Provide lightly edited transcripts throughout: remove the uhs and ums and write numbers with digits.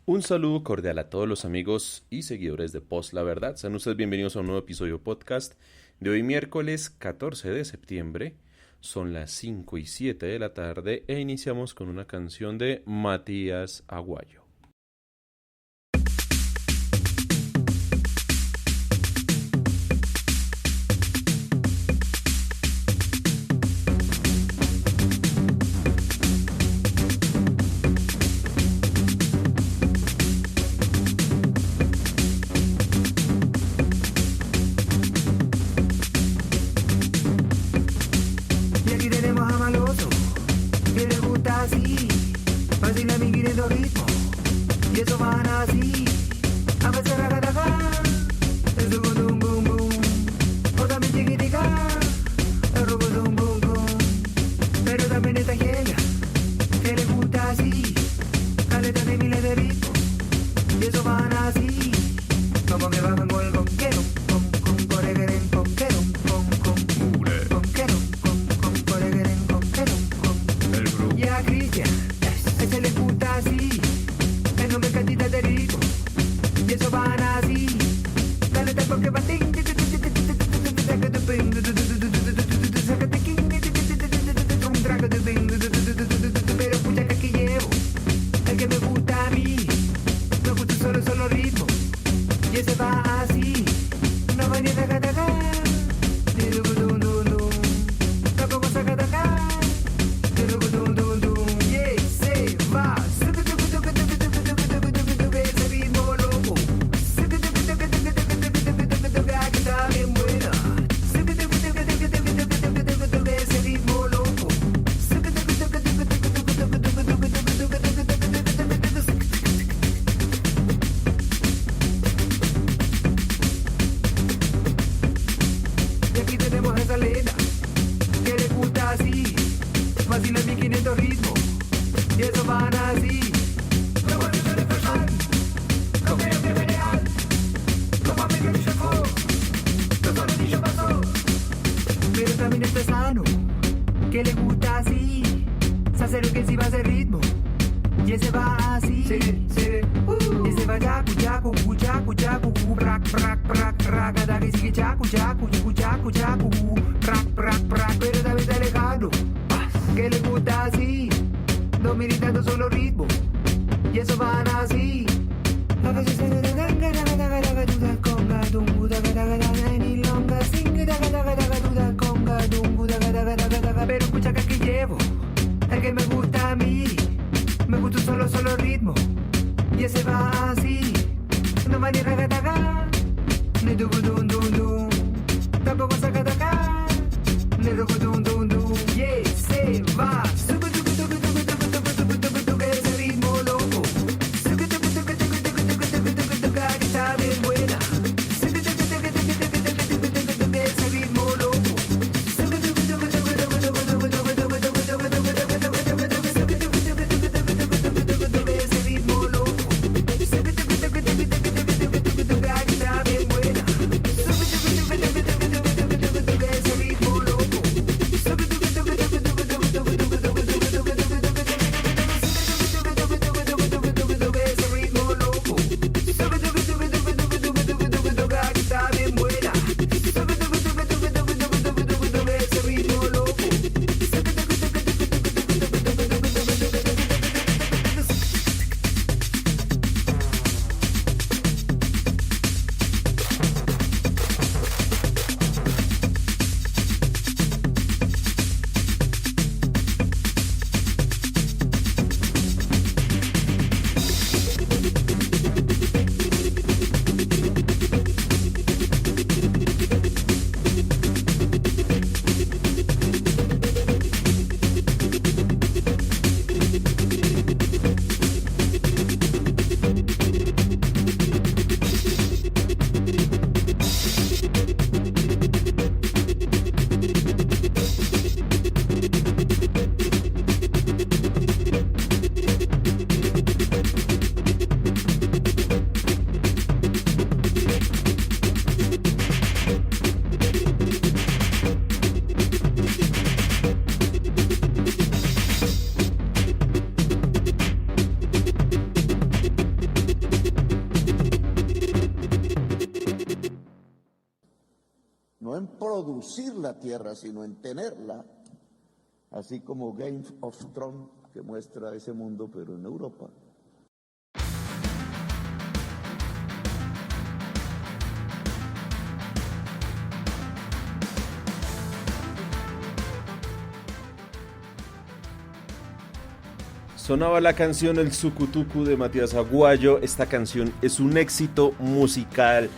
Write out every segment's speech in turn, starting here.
Un saludo cordial a todos los amigos y seguidores de Post La Verdad. Sean ustedes bienvenidos a un nuevo episodio podcast de hoy miércoles 14 de septiembre. Son las 5:07 de la tarde e iniciamos con una canción de Matías Aguayo. Y eso van así, a veces ragataca, eso bum bum bum, o también chiquitica, el robo bum bum bum, pero también está ella, que le gusta así, caleta de miles de ritmos, y eso van así, como que van con el conquero, con coregeren conquero, con coregeren conquero, El grupo. y a Cristian, ese le gusta así. No me cantita de rico y eso van así. Dale tempo que va pero escucha que aquí llevo el que me gusta a mí. Me gusta solo ritmo y ese va así. No va ni a taca ni dum dum dum. Tampoco saca taca ni dum dum dum. Y ese va. Y aquí tenemos a esa Lena que le gusta así, vacila 1500 ritmos y eso van así. No vuelves a empezar, no creo que me real, como a medio se fue, no solo ni yo pasó. Pero también está sano, que le gusta así, sacero que sí va a hacer ritmo y ese va así. Ese va yaku yaku yaku yaku brak brak brak brak, cada que sigue yaku yaku yaku yaku brak brak brak, pero también está lejano, que le gusta así, no militando solo ritmo y eso van así. A veces se le da conga dunguda ni longa singa conga dunguda, pero escucha que aquí llevo el que me gusta a mí. Me gusta solo ritmo y ese va así. No va ni ragataca ni dum dum dum dum, tampoco sacataca ni dum dum dum dum. Y ese va ese ritmo loco que está bien buena. Ese ritmo loco producir la tierra, sino en tenerla, así como Game of Thrones, que muestra ese mundo, pero en Europa. Sonaba la canción El Sucutucu de Matías Aguayo. Esta canción es un éxito musical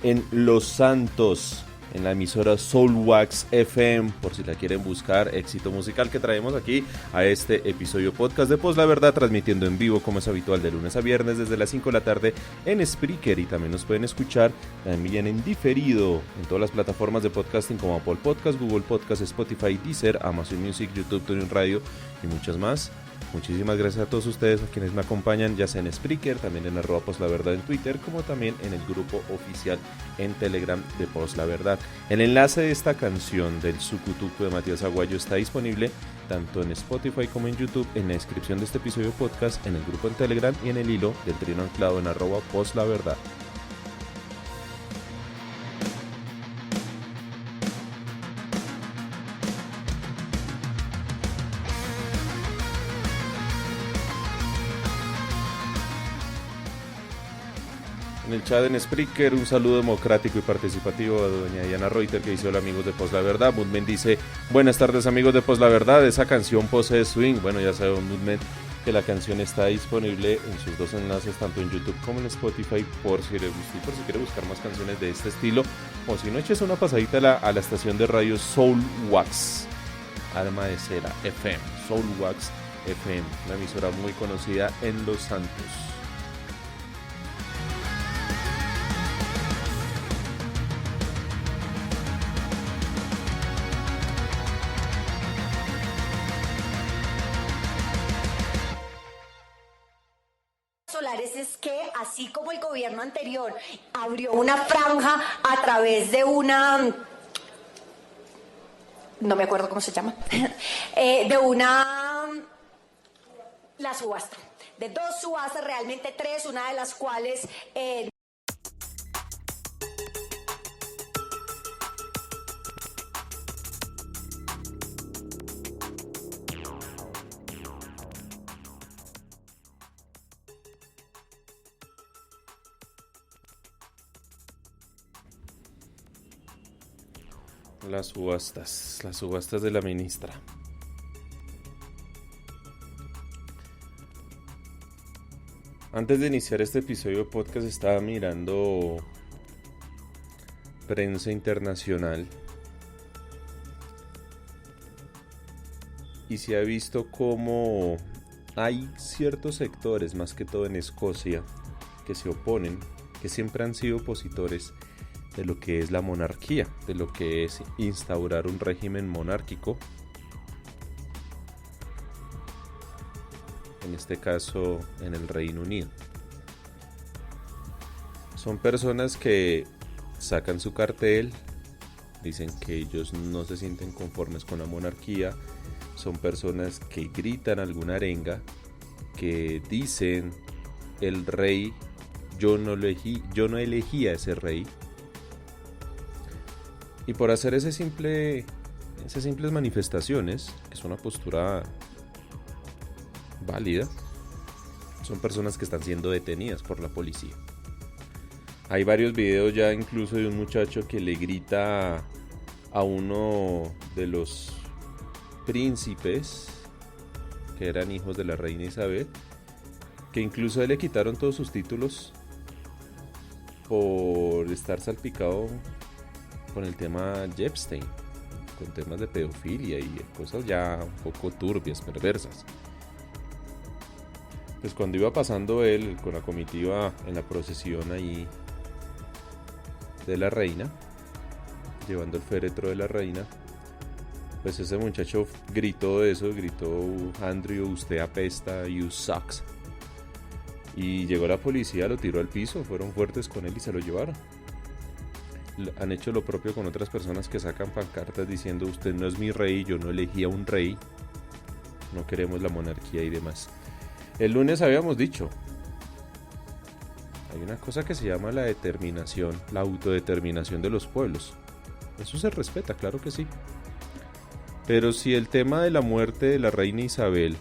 en Los Santos, en la emisora Soulwax FM, por si la quieren buscar, éxito musical que traemos aquí a este episodio podcast de Post La Verdad, transmitiendo en vivo como es habitual de lunes a viernes desde las 5 de la tarde en Spreaker, y también nos pueden escuchar también en diferido en todas las plataformas de podcasting como Apple Podcast, Google Podcast, Spotify, Deezer, Amazon Music, YouTube, TuneIn Radio y muchas más. Muchísimas gracias a todos ustedes, a quienes me acompañan, ya sea en Spreaker, también en @postlaverdad en Twitter, como también en el grupo oficial en Telegram de Post La Verdad. El enlace de esta canción del Sucutucu de Matías Aguayo está disponible tanto en Spotify como en YouTube, en la descripción de este episodio podcast, en el grupo en Telegram y en el hilo del trino anclado en @postlaverdad. En el chat en Spreaker, un saludo democrático y participativo a doña Diana Reuter, que dice: hola amigos de Post La Verdad. Moodman dice: buenas tardes amigos de Post La Verdad, esa canción posee swing. Bueno, ya saben Moodman que la canción está disponible en sus dos enlaces, tanto en YouTube como en Spotify, por si quiere buscar más canciones de este estilo, o si no, eches una pasadita a la estación de radio Soulwax, Alma de Cera FM, Soulwax FM, una emisora muy conocida en Los Santos. Solares es que, así como el gobierno anterior abrió una franja a través de una, no me acuerdo cómo se llama, la subasta, de 2 subastas, realmente 3, una de las cuales Las subastas de la ministra. Antes de iniciar este episodio de podcast estaba mirando prensa internacional y se ha visto cómo hay ciertos sectores, más que todo en Escocia, que se oponen, que siempre han sido opositores de lo que es la monarquía, de lo que es instaurar un régimen monárquico, en este caso en el Reino Unido. Son personas que sacan su cartel, dicen que ellos no se sienten conformes con la monarquía, son personas que gritan alguna arenga, que dicen: el rey, yo no elegí a ese rey. Y por hacer esas simples manifestaciones, que es una postura válida, son personas que están siendo detenidas por la policía. Hay varios videos ya incluso de un muchacho que le grita a uno de los príncipes que eran hijos de la reina Isabel, que incluso a él le quitaron todos sus títulos por estar salpicado con el tema Epstein, con temas de pedofilia y cosas ya un poco turbias, perversas. Pues cuando iba pasando él con la comitiva en la procesión ahí de la reina, llevando el féretro de la reina, pues ese muchacho gritó eso, gritó: Andrew, usted apesta, you sucks. Y llegó la policía, lo tiró al piso, fueron fuertes con él y se lo llevaron. Han hecho lo propio con otras personas que sacan pancartas diciendo: usted no es mi rey, yo no elegí a un rey, no queremos la monarquía y demás. El lunes habíamos dicho, hay una cosa que se llama la determinación, la autodeterminación de los pueblos. Eso se respeta, claro que sí. Pero si el tema de la muerte de la reina Isabel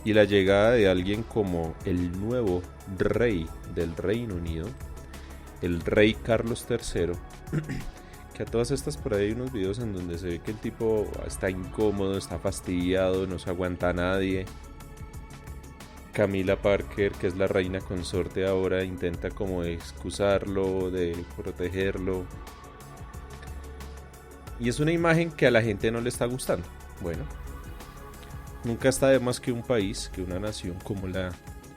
y la llegada de alguien como el nuevo rey del Reino Unido, el rey Carlos III, que a todas estas por ahí hay unos videos en donde se ve que el tipo está incómodo, está fastidiado, no se aguanta a nadie. Camila Parker, que es la reina consorte ahora, intenta como excusarlo, de protegerlo. Y es una imagen que a la gente no le está gustando. Bueno, nunca está de más que un país, que una nación como la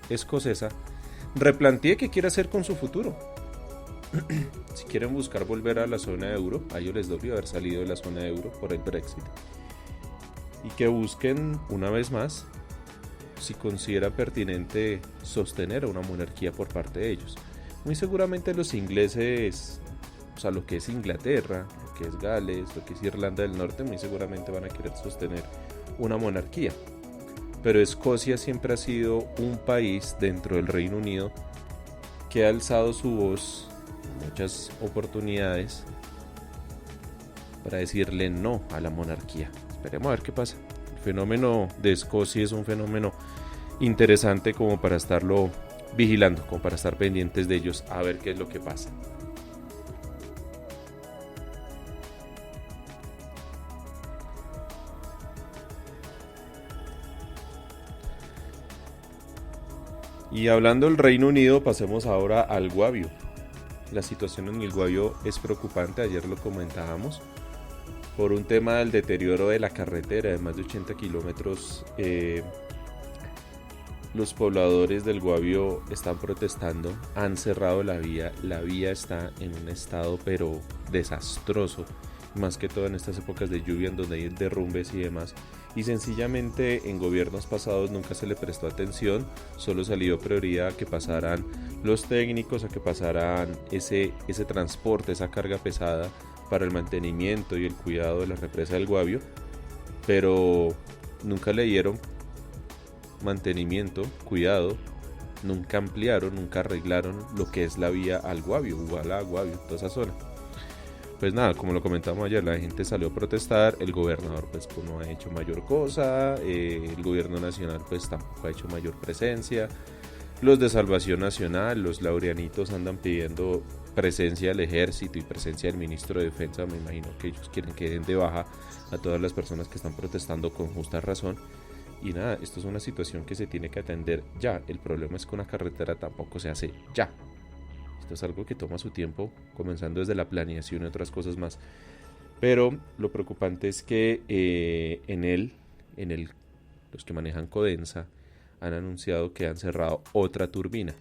escocesa, replantee qué quiere hacer con su futuro. Si quieren buscar volver a la zona euro, a ellos les debió haber salido de la zona euro por el Brexit. Y que busquen una vez más si considera pertinente sostener a una monarquía por parte de ellos. Muy seguramente los ingleses, o sea, lo que es Inglaterra, lo que es Gales, lo que es Irlanda del Norte, muy seguramente van a querer sostener una monarquía. Pero Escocia siempre ha sido un país dentro del Reino Unido que ha alzado su voz en muchas oportunidades para decirle no a la monarquía. Esperemos a ver qué pasa. El fenómeno de Escocia es un fenómeno interesante como para estarlo vigilando, como para estar pendientes de ellos a ver qué es lo que pasa. Y hablando del Reino Unido, pasemos ahora al Guavio. La situación en el Guavio es preocupante, ayer lo comentábamos, por un tema del deterioro de la carretera de más de 80 kilómetros. Los pobladores del Guavio están protestando, han cerrado la vía está en un estado pero desastroso, más que todo en estas épocas de lluvia en donde hay derrumbes y demás. Y sencillamente en gobiernos pasados nunca se le prestó atención, solo salió prioridad a que pasaran los técnicos, a que pasaran ese transporte, esa carga pesada para el mantenimiento y el cuidado de la represa del Guavio, pero nunca le dieron mantenimiento, cuidado, nunca ampliaron, nunca arreglaron lo que es la vía al Guavio, Ubalá, Guavio, toda esa zona. Pues nada, como lo comentamos ayer, la gente salió a protestar, el gobernador pues no ha hecho mayor cosa, el gobierno nacional pues tampoco ha hecho mayor presencia, los de Salvación Nacional, los laureanitos andan pidiendo presencia del ejército y presencia del ministro de Defensa. Me imagino que ellos quieren que den de baja a todas las personas que están protestando con justa razón. Y nada, esto es una situación que se tiene que atender ya. El problema es que una carretera tampoco se hace ya. Esto es algo que toma su tiempo, comenzando desde la planeación y otras cosas más. Pero lo preocupante es que los que manejan Codensa han anunciado que han cerrado otra turbina.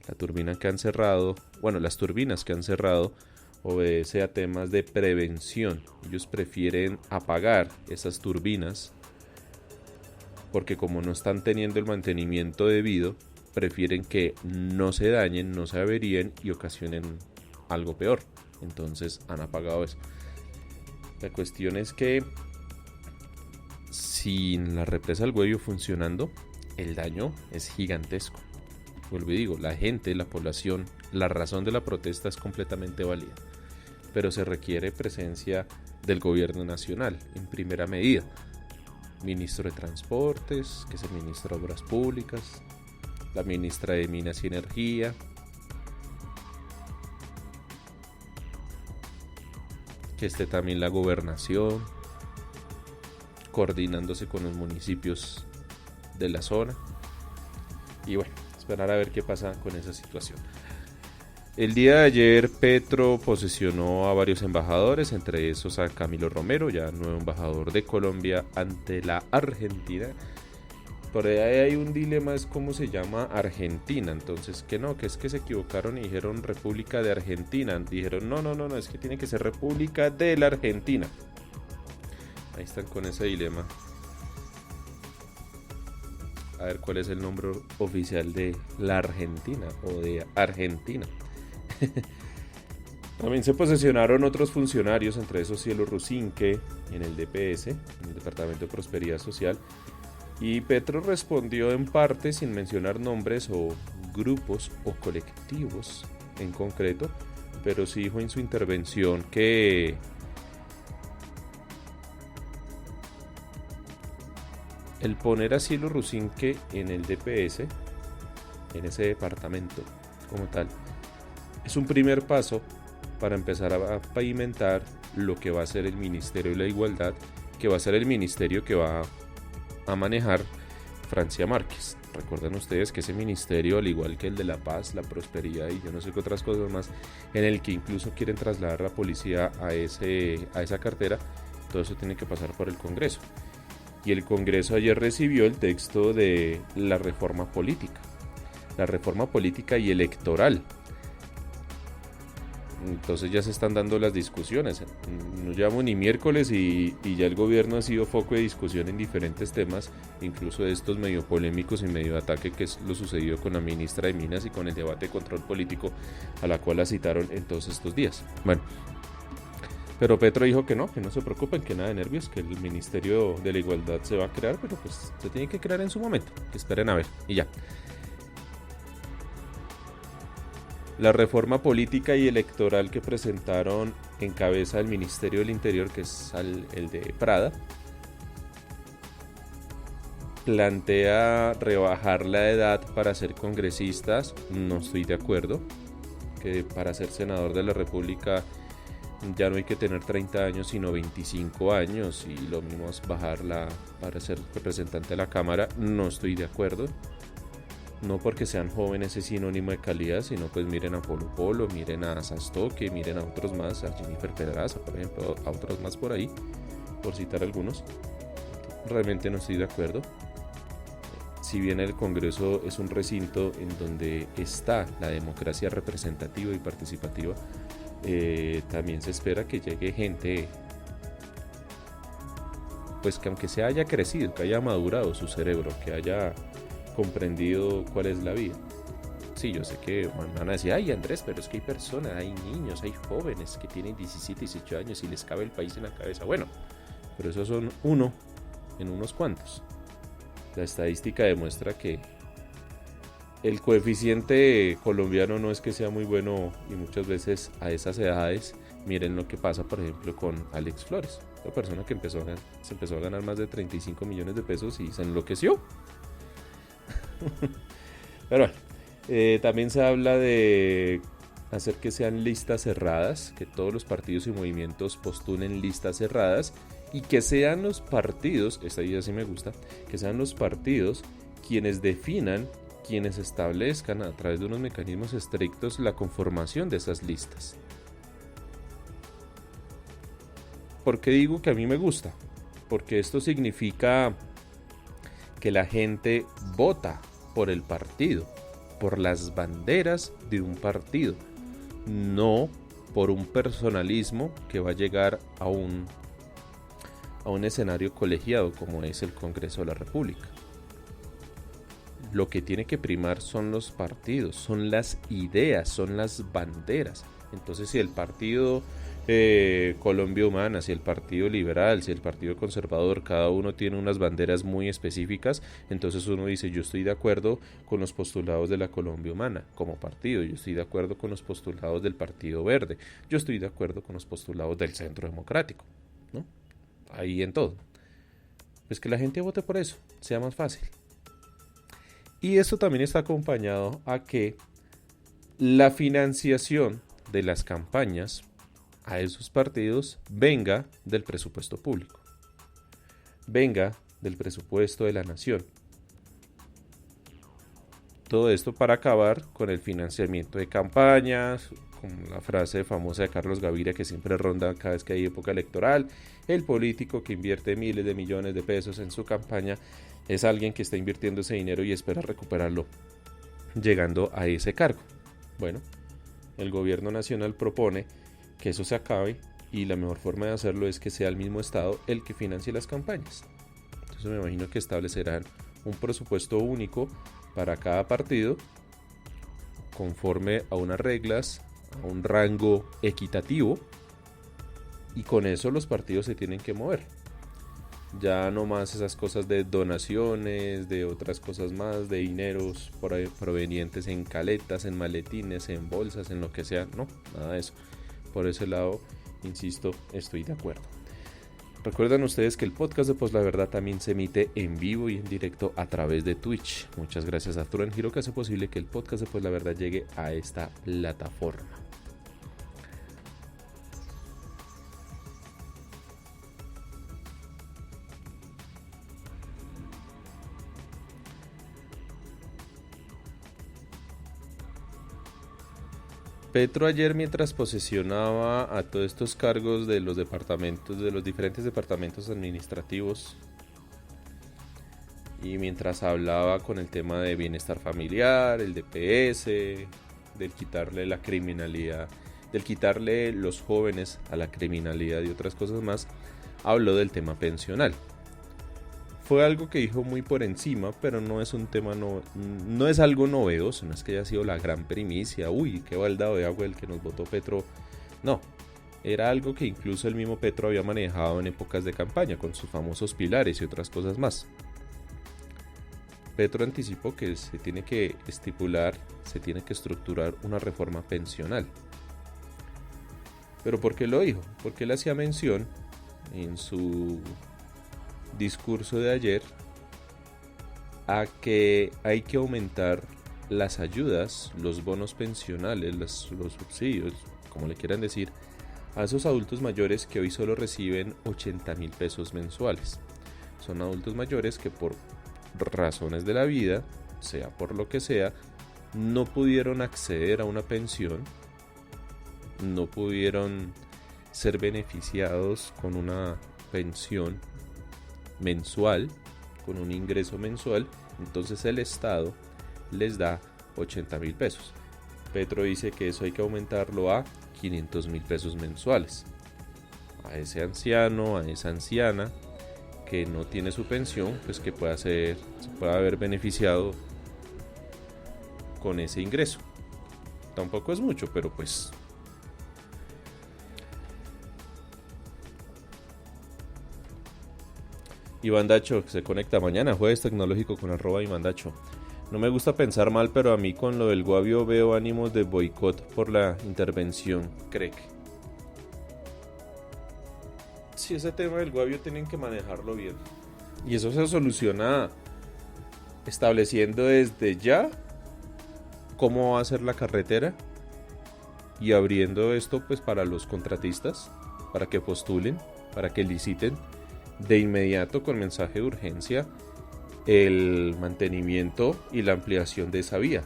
La turbina que han cerrado, bueno, las turbinas que han cerrado obedece a temas de prevención. Ellos prefieren apagar esas turbinas porque como no están teniendo el mantenimiento debido, prefieren que no se dañen, no se averíen y ocasionen algo peor. Entonces han apagado eso. La cuestión es que sin la represa del Guavio funcionando, el daño es gigantesco. Vuelvo y digo, la gente, la población, la razón de la protesta es completamente válida, pero se requiere presencia del gobierno nacional en primera medida. Ministro de Transportes, que es el ministro de Obras Públicas, la ministra de Minas y Energía, que esté también la gobernación, coordinándose con los municipios de la zona. Y bueno, esperar a ver qué pasa con esa situación. El día de ayer Petro posesionó a varios embajadores, entre esos a Camilo Romero, ya nuevo embajador de Colombia ante la Argentina. Por ahí hay un dilema, es cómo se llama Argentina, entonces que no, que es que se equivocaron y dijeron República de Argentina, dijeron no, es que tiene que ser República de la Argentina. Ahí están con ese dilema. A ver cuál es el nombre oficial de la Argentina o de Argentina. También se posesionaron otros funcionarios, entre esos Cielo Rusinque en el DPS, en el Departamento de Prosperidad Social. Y Petro respondió en parte sin mencionar nombres o grupos o colectivos en concreto, pero sí dijo en su intervención que el poner a Cielo Rusinque en el DPS, en ese departamento como tal, es un primer paso para empezar a pavimentar lo que va a ser el Ministerio de la Igualdad, que va a ser el ministerio que va a manejar Francia Márquez. Recuerden ustedes que ese ministerio, al igual que el de la paz, la prosperidad y yo no sé qué otras cosas más, en el que incluso quieren trasladar la policía a esa cartera, todo eso tiene que pasar por el Congreso. Y el Congreso ayer recibió el texto de la reforma política y electoral. Entonces ya se están dando las discusiones. No llevamos ni miércoles y ya el gobierno ha sido foco de discusión en diferentes temas, incluso de estos medio polémicos y medio ataque, que es lo sucedido con la ministra de Minas y con el debate de control político a la cual la citaron en todos estos días. Bueno, pero Petro dijo que no se preocupen, que nada de nervios, que el Ministerio de la Igualdad se va a crear, pero pues se tiene que crear en su momento, que esperen a ver y ya. La reforma política y electoral que presentaron en cabeza del Ministerio del Interior, que es el de Prada, plantea rebajar la edad para ser congresistas. No estoy de acuerdo, que para ser senador de la República ya no hay que tener 30 años sino 25 años, y lo mismo es bajarla para ser representante de la Cámara. No estoy de acuerdo. No porque sean jóvenes es sinónimo de calidad, sino pues miren a Polo Polo, miren a Sastoque, miren a otros más, a Jennifer Pedraza, por ejemplo, a otros más por ahí, por citar algunos. Realmente no estoy de acuerdo. Si bien el Congreso es un recinto en donde está la democracia representativa y participativa, también se espera que llegue gente, pues que aunque se haya crecido, que haya madurado su cerebro, que haya comprendido cuál es la vida. Sí, yo sé que van a decir, ay Andrés, pero es que hay personas, hay niños, hay jóvenes que tienen 17, 18 años y les cabe el país en la cabeza. Bueno, pero esos son uno en unos cuantos. La estadística demuestra que el coeficiente colombiano no es que sea muy bueno, y muchas veces a esas edades, miren lo que pasa por ejemplo con Alex Flores, una persona que se empezó a ganar más de 35 millones de pesos y se enloqueció. Pero bueno, también se habla de hacer que sean listas cerradas, que todos los partidos y movimientos postulen listas cerradas, y que sean los partidos, esta idea sí me gusta, que sean los partidos quienes definan, quienes establezcan a través de unos mecanismos estrictos la conformación de esas listas. ¿Por qué digo que a mí me gusta? Porque esto significa que la gente vota por el partido, por las banderas de un partido, no por un personalismo que va a llegar a un escenario colegiado como es el Congreso de la República. Lo que tiene que primar son los partidos, son las ideas, son las banderas. Entonces, si el partido Colombia Humana, si el Partido Liberal, si el Partido Conservador, cada uno tiene unas banderas muy específicas, entonces uno dice, yo estoy de acuerdo con los postulados de la Colombia Humana como partido, yo estoy de acuerdo con los postulados del Partido Verde, yo estoy de acuerdo con los postulados del Centro Democrático, ¿no? Ahí en todo. Pues que la gente vote por eso, sea más fácil. Y esto también está acompañado a que la financiación de las campañas a esos partidos venga del presupuesto público, venga del presupuesto de la nación. Todo esto para acabar con el financiamiento de campañas, con la frase famosa de Carlos Gaviria que siempre ronda cada vez que hay época electoral: el político que invierte miles de millones de pesos en su campaña es alguien que está invirtiendo ese dinero y espera recuperarlo llegando a ese cargo. Bueno, el gobierno nacional propone que eso se acabe, y la mejor forma de hacerlo es que sea el mismo Estado el que financie las campañas. Entonces me imagino que establecerán un presupuesto único para cada partido conforme a unas reglas, a un rango equitativo, y con eso los partidos se tienen que mover. Ya no más esas cosas de donaciones, de otras cosas más, de dineros provenientes en caletas, en maletines, en bolsas, en lo que sea. No, nada de eso. Por ese lado, insisto, estoy de acuerdo. Recuerden ustedes que el podcast de Pues la Verdad también se emite en vivo y en directo a través de Twitch. Muchas gracias a Arturo Giro que hace posible que el podcast de Pues la Verdad llegue a esta plataforma. Petro ayer, mientras posesionaba a todos estos cargos de los departamentos, de los diferentes departamentos administrativos, y mientras hablaba con el tema de bienestar familiar, el DPS, del quitarle la criminalidad, del quitarle los jóvenes a la criminalidad y otras cosas más, habló del tema pensional. Fue algo que dijo muy por encima, pero no es un tema, no es algo novedoso, no es que haya sido la gran primicia, uy, qué baldado de agua el que nos votó Petro, no, era algo que incluso el mismo Petro había manejado en épocas de campaña, con sus famosos pilares y otras cosas más. Petro anticipó que se tiene que estipular, se tiene que estructurar una reforma pensional. ¿Pero por qué lo dijo? Porque él hacía mención en su discurso de ayer a que hay que aumentar las ayudas, los bonos pensionales, los subsidios, como le quieran decir, a esos adultos mayores que hoy solo reciben 80,000 pesos mensuales. Son adultos mayores que por razones de la vida, sea por lo que sea, no pudieron acceder a una pensión, no pudieron ser beneficiados con una pensión mensual, con un ingreso mensual, entonces el Estado les da 80,000 pesos. Petro dice que eso hay que aumentarlo a 500,000 pesos mensuales. A ese anciano, a esa anciana que no tiene su pensión, pues que se pueda haber beneficiado con ese ingreso. Tampoco es mucho, pero pues Iván Dacho se conecta mañana, jueves tecnológico con @Ivandacho. No me gusta pensar mal, pero a mí con lo del Guavio veo ánimos de boicot por la intervención, cree que. Sí, ese tema del Guavio tienen que manejarlo bien. Y eso se soluciona estableciendo desde ya cómo va a ser la carretera y abriendo esto pues para los contratistas, para que postulen, para que liciten de inmediato con mensaje de urgencia el mantenimiento y la ampliación de esa vía.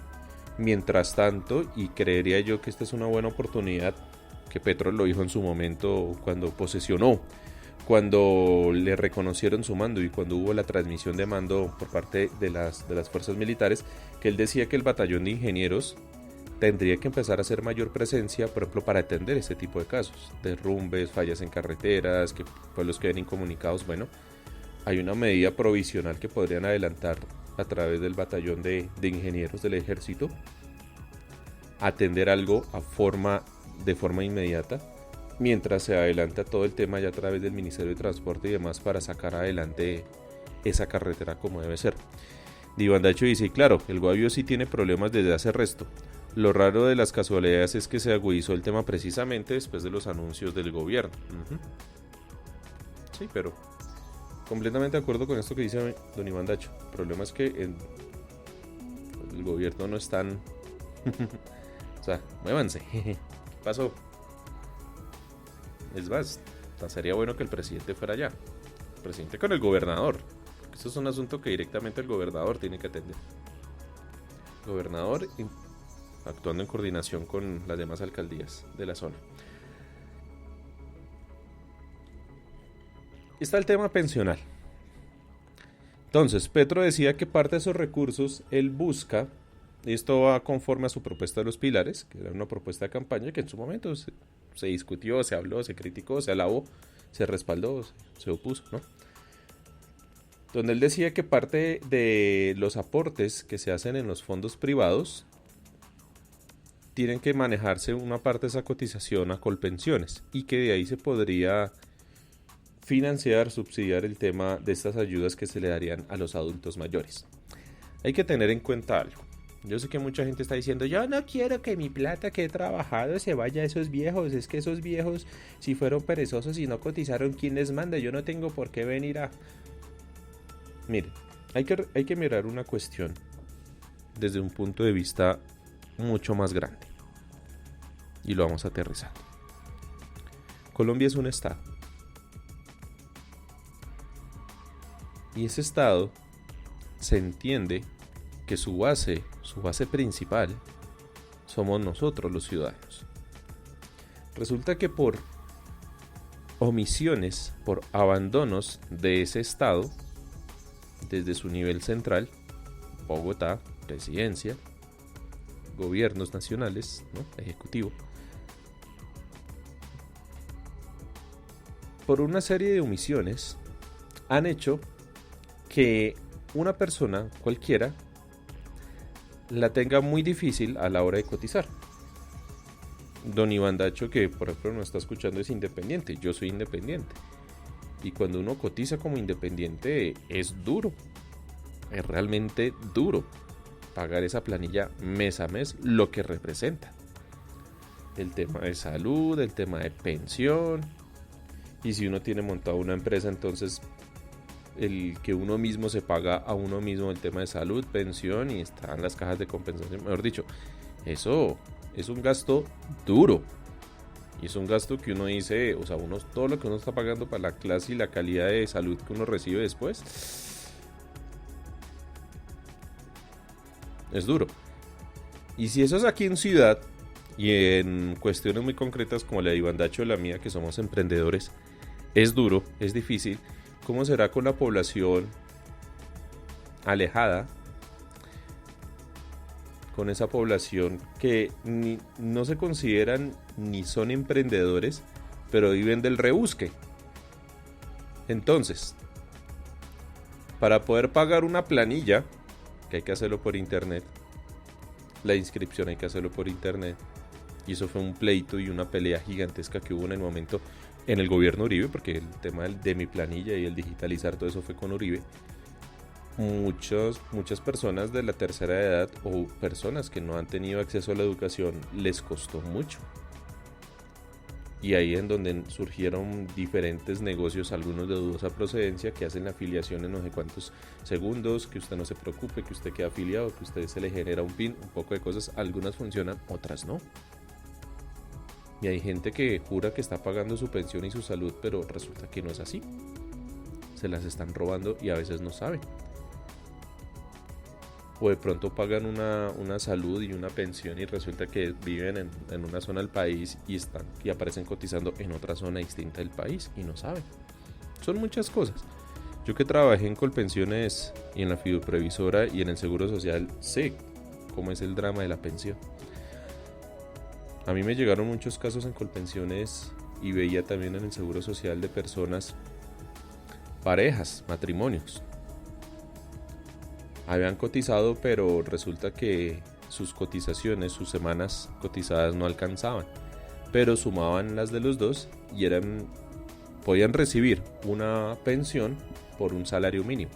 Mientras tanto, y creería yo que esta es una buena oportunidad, que Petro lo dijo en su momento cuando posesionó, cuando le reconocieron su mando y cuando hubo la transmisión de mando por parte de las fuerzas militares, que él decía que el batallón de ingenieros tendría que empezar a hacer mayor presencia, por ejemplo, para atender este tipo de casos, derrumbes, fallas en carreteras, que pueblos queden incomunicados. Bueno, hay una medida provisional que podrían adelantar a través del batallón de ingenieros del ejército, atender algo de forma inmediata, mientras se adelanta todo el tema ya a través del Ministerio de Transporte y demás para sacar adelante esa carretera como debe ser. Iván Dacho dice, claro, el Guavio sí tiene problemas desde hace resto. Lo raro de las casualidades es que se agudizó el tema precisamente después de los anuncios del gobierno. Sí, pero completamente de acuerdo con esto que dice don Iván Dacho. El problema es que el gobierno no es tan... o sea, muévanse. ¿Qué pasó? Es más, sería bueno que el presidente fuera allá. El presidente con el gobernador. Eso es un asunto que directamente el gobernador tiene que atender. El gobernador actuando en coordinación con las demás alcaldías de la zona. Está el tema pensional. Entonces, Petro decía que parte de esos recursos él busca, y esto va conforme a su propuesta de los pilares, que era una propuesta de campaña que en su momento se discutió, se habló, se criticó, se alabó, se respaldó, se opuso, ¿no? Donde él decía que parte de los aportes que se hacen en los fondos privados tienen que manejarse una parte de esa cotización a Colpensiones y que de ahí se podría financiar, subsidiar el tema de estas ayudas que se le darían a los adultos mayores. Hay que tener en cuenta algo. Yo sé que mucha gente está diciendo, yo no quiero que mi plata que he trabajado se vaya a esos viejos. Es que esos viejos, si fueron perezosos y no cotizaron, ¿quién les manda? Yo no tengo por qué venir a... Mire, hay que mirar una cuestión desde un punto de vista mucho más grande. Y lo vamos a aterrizar. Colombia es un estado. Y ese estado se entiende que su base principal somos nosotros los ciudadanos. Resulta que por omisiones, por abandonos de ese estado, desde su nivel central, Bogotá, presidencia, gobiernos nacionales, ¿no? Ejecutivo, por una serie de omisiones han hecho que una persona cualquiera la tenga muy difícil a la hora de cotizar. Don Iván Dacho, que por ejemplo nos está escuchando, es independiente. Yo soy independiente. Y cuando uno cotiza como independiente es duro. Es realmente duro pagar esa planilla mes a mes, lo que representa. El tema de salud, el tema de pensión. Y si uno tiene montado una empresa, entonces el que uno mismo se paga a uno mismo el tema de salud, pensión, y están las cajas de compensación. Mejor dicho, eso es un gasto duro. Y es un gasto que uno dice, o sea, todo lo que uno está pagando para la clase y la calidad de salud que uno recibe después, es duro. Y si eso es aquí en ciudad, y en cuestiones muy concretas como la de Iván Dacho o la mía, que somos emprendedores, es duro, es difícil. ¿Cómo será con la población alejada? Con esa población que no se consideran ni son emprendedores, pero viven del rebusque. Entonces, para poder pagar una planilla, que hay que hacerlo por internet, la inscripción hay que hacerlo por internet, y eso fue un pleito y una pelea gigantesca que hubo en el momento en el gobierno Uribe, porque el tema de mi planilla y el digitalizar todo eso fue con Uribe. Muchas personas de la tercera edad o personas que no han tenido acceso a la educación les costó mucho. Y ahí es donde surgieron diferentes negocios, algunos de dudosa procedencia, que hacen la afiliación en no sé cuántos segundos, que usted no se preocupe, que usted queda afiliado, que a usted se le genera un PIN, un poco de cosas. Algunas funcionan, otras no. Y hay gente que jura que está pagando su pensión y su salud, pero resulta que no es así. Se las están robando y a veces no saben. O de pronto pagan una salud y una pensión y resulta que viven en una zona del país y aparecen cotizando en otra zona distinta del país y no saben. Son muchas cosas. Yo que trabajé en Colpensiones y en la fiduprevisora y en el Seguro Social, sé cómo es el drama de la pensión. A mí me llegaron muchos casos en Colpensiones y veía también en el Seguro Social de personas, parejas, matrimonios. Habían cotizado, pero resulta que sus cotizaciones, sus semanas cotizadas no alcanzaban, pero sumaban las de los dos y podían recibir una pensión por un salario mínimo.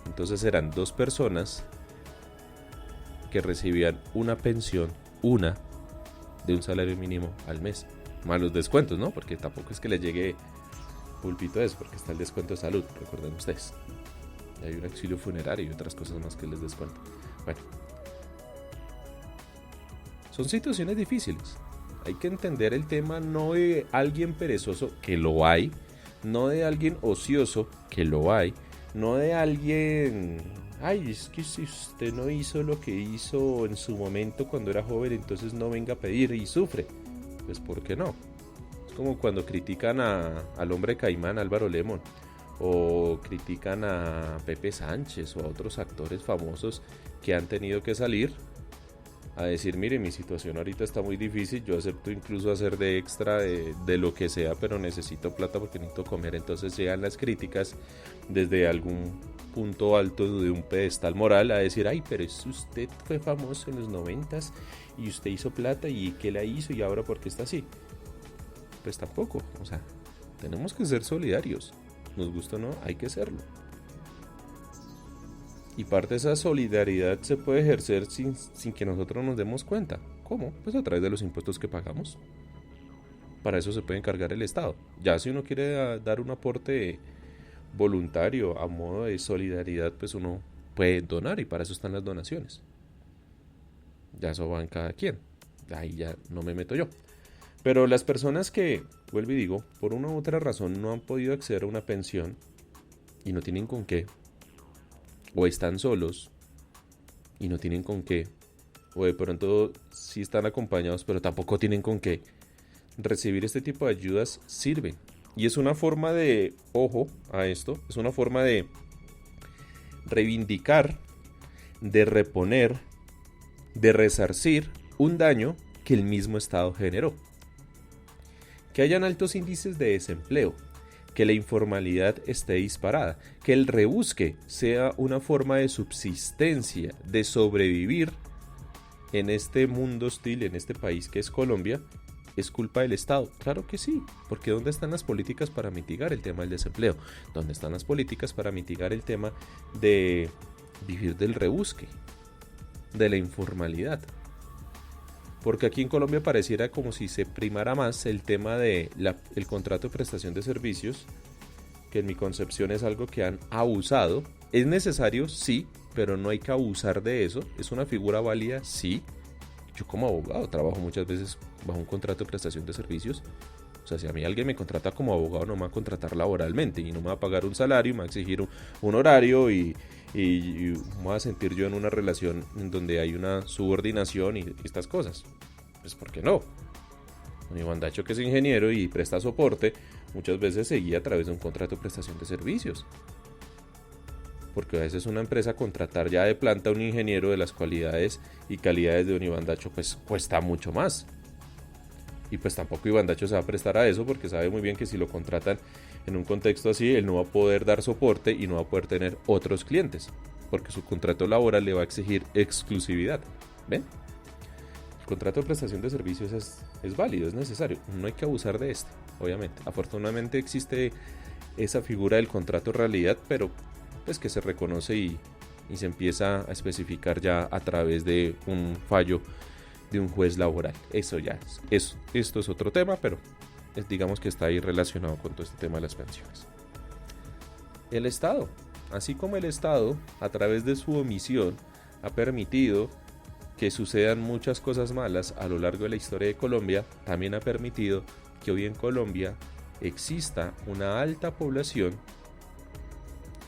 Entonces eran dos personas que recibían una pensión, de un salario mínimo al mes, más los descuentos, ¿no? Porque tampoco es que le llegue pulpito a eso, porque está el descuento de salud, recuerden ustedes. Y hay un auxilio funerario y otras cosas más que les descuento. Bueno, son situaciones difíciles. Hay que entender el tema no de alguien perezoso, que lo hay, no de alguien ocioso, que lo hay, no de alguien, ay, es que si usted no hizo lo que hizo en su momento cuando era joven, entonces no venga a pedir y sufre. Pues ¿por qué no? Es como cuando critican al hombre caimán, Álvaro Lemon, o critican a Pepe Sánchez o a otros actores famosos que han tenido que salir a decir, mire, mi situación ahorita está muy difícil, yo acepto incluso hacer de extra de lo que sea, pero necesito plata porque necesito comer. Entonces llegan las críticas desde algún punto alto de un pedestal moral a decir, ay, pero usted fue famoso en los 90s y usted hizo plata y ¿qué la hizo y ahora por qué está así? Pues tampoco, o sea, tenemos que ser solidarios, nos gusta o no, hay que serlo. Y parte de esa solidaridad se puede ejercer sin que nosotros nos demos cuenta. ¿Cómo? Pues a través de los impuestos que pagamos. Para eso se puede encargar el Estado. Ya si uno quiere dar un aporte voluntario a modo de solidaridad, pues uno puede donar y para eso están las donaciones. Ya eso va en cada quien. Ahí ya no me meto yo. Pero las personas que, vuelvo y digo, por una u otra razón no han podido acceder a una pensión y no tienen con qué, o están solos y no tienen con qué, o de pronto sí están acompañados pero tampoco tienen con qué, recibir este tipo de ayudas sirve. Y es una forma de, ojo a esto, es una forma de reivindicar, de reponer, de resarcir un daño que el mismo Estado generó. Que hayan altos índices de desempleo, que la informalidad esté disparada, que el rebusque sea una forma de subsistencia, de sobrevivir en este mundo hostil, en este país que es Colombia, ¿es culpa del Estado? Claro que sí, porque ¿dónde están las políticas para mitigar el tema del desempleo? ¿Dónde están las políticas para mitigar el tema de vivir del rebusque, de la informalidad? Porque aquí en Colombia pareciera como si se primara más el tema de el contrato de prestación de servicios, que en mi concepción es algo que han abusado. Es necesario, sí, pero no hay que abusar de eso. Es una figura válida, sí. Yo como abogado trabajo muchas veces bajo un contrato de prestación de servicios. O sea, si a mí alguien me contrata como abogado, no me va a contratar laboralmente y no me va a pagar un salario, me va a exigir un horario y me voy a sentir yo en una relación en donde hay una subordinación y estas cosas. Pues ¿por qué no? Un Ivandacho que es ingeniero y presta soporte, muchas veces se guía a través de un contrato de prestación de servicios. Porque a veces una empresa contratar ya de planta a un ingeniero de las cualidades y calidades de un Ivandacho pues cuesta mucho más. Y pues tampoco Ivandacho se va a prestar a eso porque sabe muy bien que si lo contratan en un contexto así, él no va a poder dar soporte y no va a poder tener otros clientes. Porque su contrato laboral le va a exigir exclusividad. ¿Ven? El contrato de prestación de servicios es válido, es necesario. No hay que abusar de este, obviamente. Afortunadamente existe esa figura del contrato realidad, pero pues que se reconoce y se empieza a especificar ya a través de un fallo de un juez laboral. Eso ya es. Esto es otro tema, pero digamos que está ahí relacionado con todo este tema de las pensiones. El Estado, así como el Estado, a través de su omisión, ha permitido que sucedan muchas cosas malas a lo largo de la historia de Colombia, también ha permitido que hoy en Colombia exista una alta población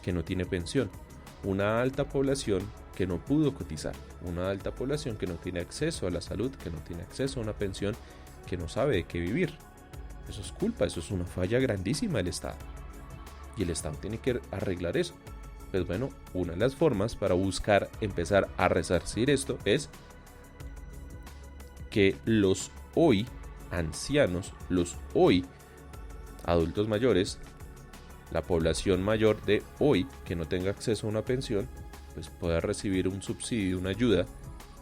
que no tiene pensión, una alta población que no pudo cotizar, una alta población que no tiene acceso a la salud, que no tiene acceso a una pensión, que no sabe de qué vivir. Eso es culpa, eso es una falla grandísima del Estado. Y el Estado tiene que arreglar eso. Pues bueno, una de las formas para buscar empezar a resarcir esto es que los hoy ancianos, los hoy adultos mayores, la población mayor de hoy que no tenga acceso a una pensión, pues pueda recibir un subsidio, una ayuda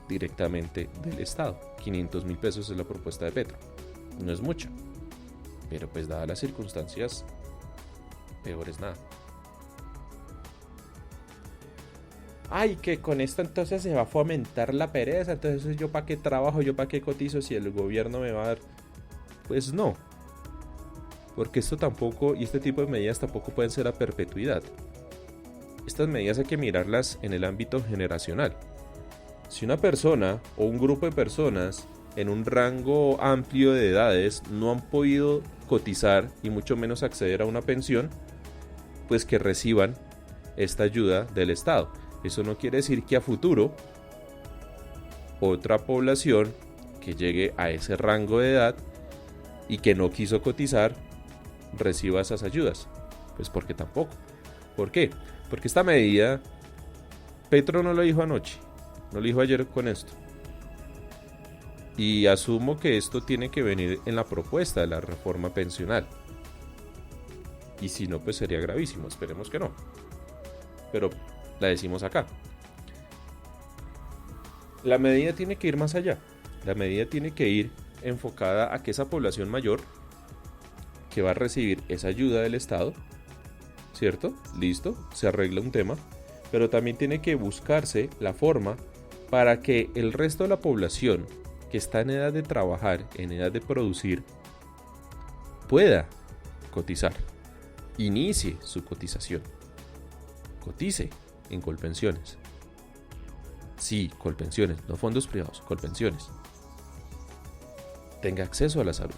directamente del Estado. 500.000 pesos es la propuesta de Petro. No es mucho, pero pues dadas las circunstancias, peor es nada. Ay, que con esto entonces se va a fomentar la pereza, entonces yo para qué trabajo, yo para qué cotizo si el gobierno me va a dar. Pues no, porque esto tampoco, y este tipo de medidas tampoco pueden ser a perpetuidad. Estas medidas hay que mirarlas en el ámbito generacional. Si una persona o un grupo de personas en un rango amplio de edades no han podido cotizar y mucho menos acceder a una pensión, pues que reciban esta ayuda del Estado. Eso no quiere decir que a futuro otra población que llegue a ese rango de edad y que no quiso cotizar reciba esas ayudas. Pues porque tampoco. ¿Por qué? Porque esta medida, Petro no lo dijo anoche, no lo dijo ayer con esto. Y asumo que esto tiene que venir en la propuesta de la reforma pensional. Y si no, pues sería gravísimo, esperemos que no. Pero la decimos acá. La medida tiene que ir más allá. La medida tiene que ir enfocada a que esa población mayor que va a recibir esa ayuda del Estado, ¿cierto? Listo, se arregla un tema, pero también tiene que buscarse la forma para que el resto de la población que está en edad de trabajar, en edad de producir, pueda cotizar. Inicie su cotización. Cotice en Colpensiones. Sí, Colpensiones, no fondos privados, Colpensiones. Tenga acceso a la salud.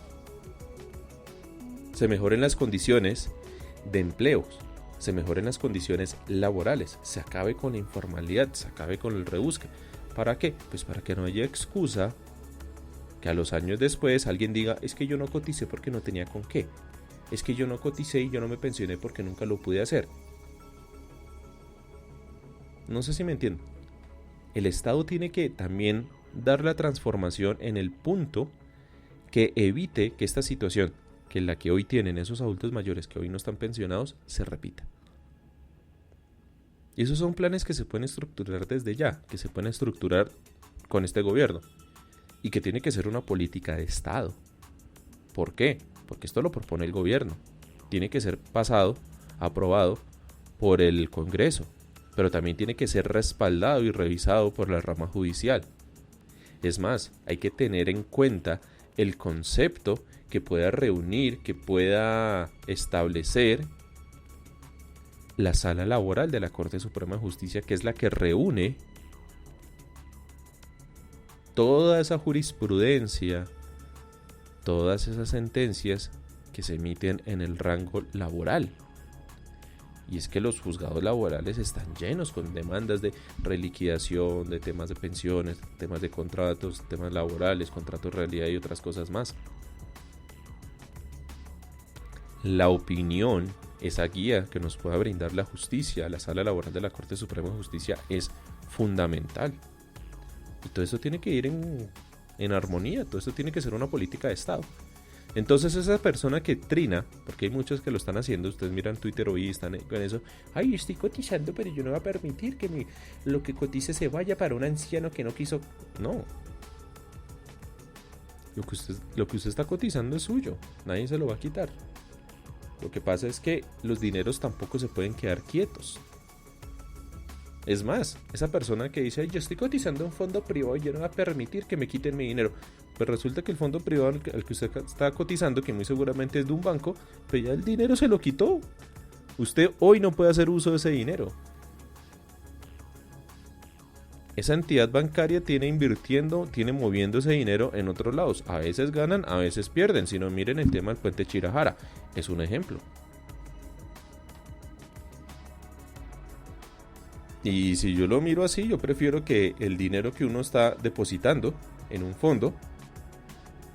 Se mejoren las condiciones de empleos, se mejoren las condiciones laborales, se acabe con la informalidad, se acabe con el rebusque. ¿Para qué? Pues para que no haya excusa que a los años después alguien diga, es que yo no coticé porque no tenía con qué. Es que yo no coticé y yo no me pensioné porque nunca lo pude hacer. No sé si me entienden. El Estado tiene que también dar la transformación en el punto que evite que esta situación, que es la que hoy tienen esos adultos mayores que hoy no están pensionados, se repita. Y esos son planes que se pueden estructurar desde ya, que se pueden estructurar con este gobierno. Y que tiene que ser una política de Estado. ¿Por qué? Porque esto lo propone el gobierno. Tiene que ser pasado, aprobado por el Congreso. Pero también tiene que ser respaldado y revisado por la rama judicial. Es más, hay que tener en cuenta el concepto que pueda reunir, que pueda establecer la Sala Laboral de la Corte Suprema de Justicia, que es la que reúne toda esa jurisprudencia, todas esas sentencias que se emiten en el rango laboral. Y es que los juzgados laborales están llenos con demandas de reliquidación, de temas de pensiones, temas de contratos, temas laborales, contratos de realidad y otras cosas más. La opinión, esa guía que nos pueda brindar la justicia, la Sala Laboral de la Corte Suprema de Justicia, es fundamental. Y todo eso tiene que ir en armonía, todo eso tiene que ser una política de Estado. Entonces esa persona que trina, porque hay muchos que lo están haciendo, ustedes miran Twitter hoy y están con eso, ay, estoy cotizando, pero yo no voy a permitir que lo que cotice se vaya para un anciano que no quiso. No. Lo que usted está cotizando es suyo, nadie se lo va a quitar. Lo que pasa es que los dineros tampoco se pueden quedar quietos. Es más, esa persona que dice, yo estoy cotizando a un fondo privado y yo no voy a permitir que me quiten mi dinero. Pues resulta que el fondo privado al que usted está cotizando, que muy seguramente es de un banco, pues ya el dinero se lo quitó. Usted hoy no puede hacer uso de ese dinero. Esa entidad bancaria tiene moviendo ese dinero en otros lados. A veces ganan, a veces pierden. Si no, miren el tema del puente Chirajara. Es un ejemplo. Y si yo lo miro así, yo prefiero que el dinero que uno está depositando en un fondo